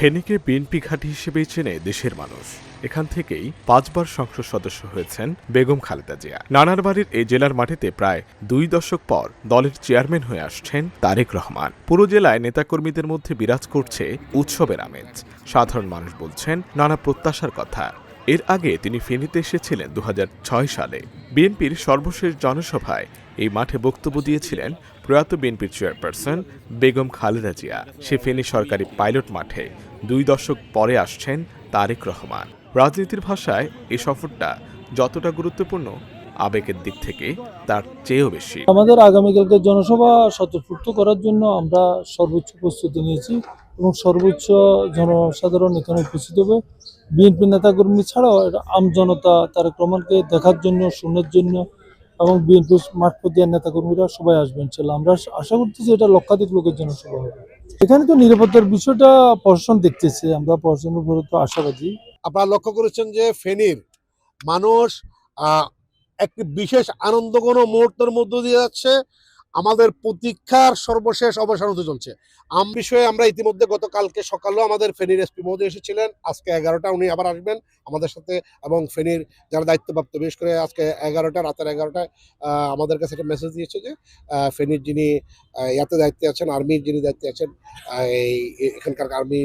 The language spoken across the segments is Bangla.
ফেনীকে বিএনপি ঘাঁটি হিসেবেই চেনে দেশের মানুষ। এখান থেকেই 5 বার সংসদ সদস্য হয়েছেন বেগম খালেদা জিয়া। নানার বাড়ির এই জেলার মাটিতে প্রায় 2 দশক পর দলের চেয়ারম্যান হয়ে আসছেন তারেক রহমান। পুরো জেলায় নেতাকর্মীদের মধ্যে বিরাজ করছে উৎসবের আমেজ। সাধারণ মানুষ বলছেন নানা প্রত্যাশার কথা। এর আগে তিনি ফেনীতে এসেছিলেন 2006 সালে। বিএনপির সর্বশেষ জনসভায় এই মাঠে বক্তব্য দিয়েছিলেন প্রয়াত বিএনপির চেয়ারপারসন বেগম খালেদা জিয়া। সে ফেনী সরকারি পাইলট মাঠে 2 দশক পরে আসছেন তারেক রহমান। রাজনীতির ভাষায় এই সফরটা যতটা গুরুত্বপূর্ণ, আবেগের দিক থেকে তার চেয়েও বেশি। আমাদের আগামীকালকে জনসভা স্বতঃস্ফূর্ত করার জন্য আমরা সর্বোচ্চ প্রস্তুতি নিয়েছি এবং সর্বোচ্চ জনসাধারণ এখানে উপস্থিত হবে। বিএনপি নেতাকর্মী ছাড়াও আমজনতা তারেক রহমানকে দেখার জন্য, শোনার জন্য এবং বিএনপি মাঠ পর্যায়ের নেতাকর্মীরা সবাই আসবেন ইনশাআল্লাহ। আমরা আশা করতেছি এটা লক্ষাধিক লোকের জনসভা হবে। এখানে তো নিরাপত্তার বিষয়টা প্রশাসন দেখতেছে, আমরা প্রশাসনের উপরে তো আশাবাদী। আপনারা লক্ষ্য করেছেন যে ফেনীর মানুষ একটি বিশেষ আনন্দঘন মুহূর্তের মধ্য দিয়ে যাচ্ছে। আমাদের প্রতীক্ষার সর্বশেষ অবসান হতে চলছে। বিষয়ে আমরা ইতিমধ্যে গতকালকে সকালেও আমাদের ফেনীর এসপি মহোদয় এসেছিলেন। আজকে 11টা উনি আবার আসবেন আমাদের সাথে, এবং ফেনীর যারা দায়িত্বপ্রাপ্ত, বিশেষ করে আজকে 11টা রাতের 11টায় আমাদের কাছে একটা মেসেজ দিয়েছে যে ফেনীর যিনি ইয়াতে দায়িত্বে আছেন, আর্মির যিনি দায়িত্বে আছেন, এখানকার আর্মি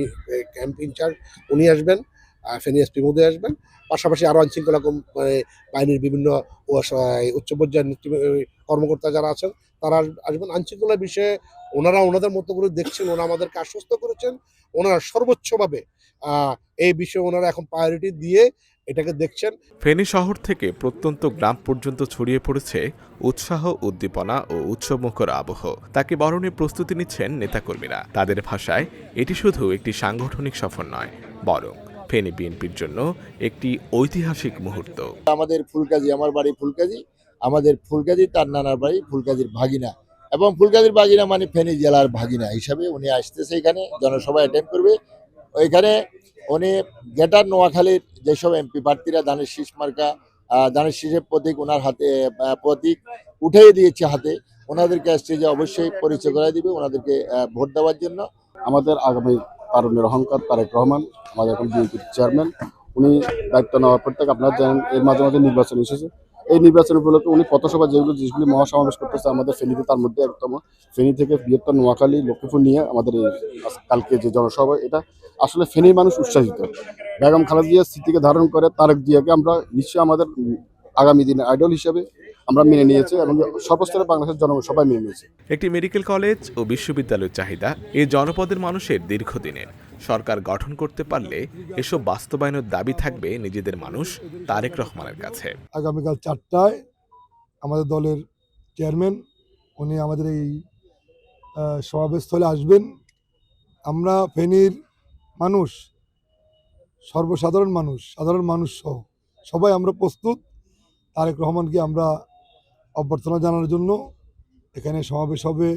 ক্যাম্প ইনচার্জ উনি আসবেন, ফেনী এসপি মহোদয় আসবেন। পাশাপাশি আরও আইনশৃঙ্খলা বাহিনীর বিভিন্ন উচ্চ পর্যায়ের কর্মকর্তা যারা আছেন তারা আসবেন। আইনশৃঙ্খলা বিষয়ে ওনারা ওনাদের মতো করে দেখছেন, ওনারা আমাদেরকে আশ্বস্ত করেছেন। ওনারা সর্বোচ্চভাবে এই বিষয়ে ওনারা এখন প্রায়োরিটি দিয়ে এটাকে দেখছেন। ফেনী শহর থেকে প্রত্যন্ত গ্রাম পর্যন্ত ছড়িয়ে পড়েছে উৎসাহ, উদ্দীপনা ও উৎসবমুখর আবহ। তাকে বরণে প্রস্তুতি নিচ্ছেন নেতাকর্মীরা। তাদের ভাষায় এটি শুধু একটি সাংগঠনিক সফর নয়, বরং ফেনী বিএনপির জন্য একটি ঐতিহাসিক মুহূর্ত। আমাদের ফুলকাজি, আমার বাড়ি ফুলকাজি, আমাদের ফুলকাজি তার নানার বাড়ি ফুলকাজির ভাগিনা, এবং ফুলকাজির ভাগিনা মানে ফেনী জেলার ভাগিনা হিসাবে উনি আসতেছে, এখানে জনসভা অ্যাটেন্ড করবে। ওইখানে উনি গ্রেটার নোয়াখালীর যেসব এমপি প্রার্থীরা ধানের শীষ মার্কা, ধানের শীষের প্রতীক ওনার হাতে প্রতীক উঠিয়ে দিয়েছে হাতে, ওনাদেরকে স্টেজে অবশ্যই পরিচয় করে দিবে ওনাদেরকে ভোট দেওয়ার জন্য। আমাদের আগামী তারুণ্যের অহংকার তারেক রহমান, আমাদের এখন বিএনপির চেয়ারম্যান, উনি দায়িত্ব নেওয়ার পর থেকে আপনারা জানেন এর মাঝে মাঝে নির্বাচন এসেছে। এই নির্বাচন উপলক্ষে উনি পথসভা যেগুলো জিনিসগুলি মহাসমাবেশ করতেছে আমাদের ফেনীতে, তার মধ্যে একদম ফেনী থেকে বৃহত্তর নোয়াখালী, লক্ষ্মীপুর নিয়ে আমাদের এই কালকে যে জনসভা, এটা আসলে ফেনীর মানুষ উৎসাহিত। বেগম খালেদা জিয়ার স্মৃতিকে ধারণ করে তারেক জিয়াকে আমরা নিশ্চয়ই আমাদের আগামী দিনে আইডল হিসেবে আমরা মেনে নিয়েছি এবং সর্বস্তরে বাংলাদেশের জনগণ সবাই মেনে নিয়েছে। একটি মেডিকেল কলেজ ও বিশ্ববিদ্যালয়ের চাহিদা এই জনপদের মানুষের দীর্ঘদিনের। সরকার গঠন করতে পারলে এসব বাস্তবায়নের দাবি থাকবে নিজেদের মানুষ তারেক রহমানের কাছে। আগামীকাল 4টায় আমাদের দলের চেয়ারম্যান উনি আমাদের এই সমাবেশস্থলে আসবেন। আমরা ফেনীর মানুষ, সর্বসাধারণ মানুষ, সাধারণ মানুষ সহ সবাই আমরা প্রস্তুত তারেক রহমানকে আমরা অভ্যর্থনা জানানোর জন্য। এখানে সমাবেশ হবে,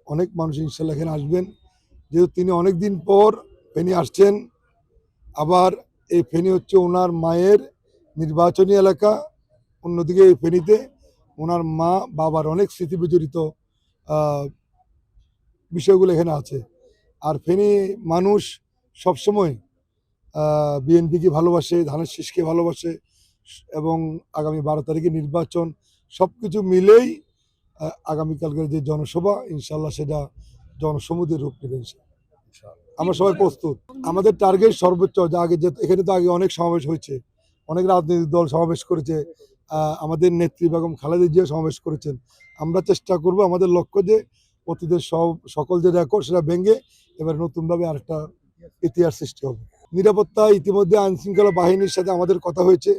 অনেক মানুষ ইনশাল্লাহ এখানে আসবেন। যেহেতু তিনি অনেক দিন পর ফেনী আসছেন, আবার এই ফেনী হচ্ছে ওনার মায়ের নির্বাচনী এলাকা। অন্যদিকে এই ফেনীতে ওনার মা বাবার অনেক স্মৃতি বিজড়িত বিষয়গুলো এখানে আছে। আর ফেনী মানুষ সবসময় বিএনপিকে ভালোবাসে, ধানের শীষকে ভালোবাসে, এবং আগামী 12 তারিখে নির্বাচন, সব কিছু মিলেই আগামীকালকের যে জনসভা ইনশাল্লাহ সেটা জনসমুদ্রের রূপ নেবে। আমরা সবাই প্রস্তুত। আমাদের টার্গেট সর্বোচ্চ, যে আগে যে এখানে তো আগে অনেক সমাবেশ হয়েছে, অনেক রাজনৈতিক দল সমাবেশ করেছে, আমাদের নেত্রী বেগম খালেদা জিয়া সমাবেশ করেছেন। আমরা চেষ্টা করব, আমাদের লক্ষ্য যে অতীতের সকল যে রেকর্ড সেটা ভেঙে এবার নতুনভাবে আরেকটা ইতিহাস সৃষ্টি হবে। নিরাপত্তা ইতিমধ্যে আইনশৃঙ্খলা বাহিনীর সাথে আমাদের কথা হয়েছে,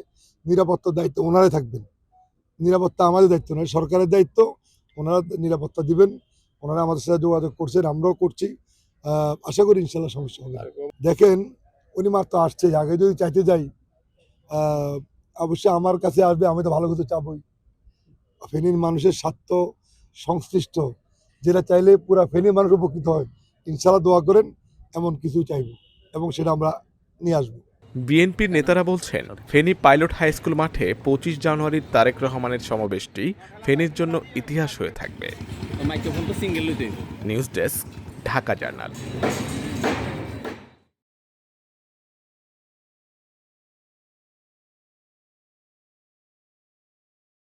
নিরাপত্তার দায়িত্ব ওনারাই থাকবেন। নিরাপত্তা আমাদের দায়িত্ব নয়, সরকারের দায়িত্ব। ওনারা নিরাপত্তা দিবেন, ওনারা আমাদের সাথে যোগাযোগ করছেন, আমরাও করছি। আশা করি ইনশাল্লাহ সমস্যা হবে। দেখেন উনি মাত্র আসছে, আগে যদি চাইতে যাই অবশ্যই আমার কাছে আসবে, আমি তো ভালো কিছু চাবই। ফেনীর মানুষের স্বার্থ সংশ্লিষ্ট, যেটা চাইলে পুরা ফেনীর মানুষ উপকৃত হয়। ইনশাল্লাহ দোয়া করেন, এমন কিছু চাইব এবং সেটা আমরা নিয়ে আসবো। বিএনপির নেতারা বলছেন ফেনী পাইলট হাই স্কুল মাঠে 25 জানুয়ারির তারেক রহমানের সমাবেশটি ফেনীর জন্য ইতিহাস হয়ে থাকবে। News desk, Dhaka journal.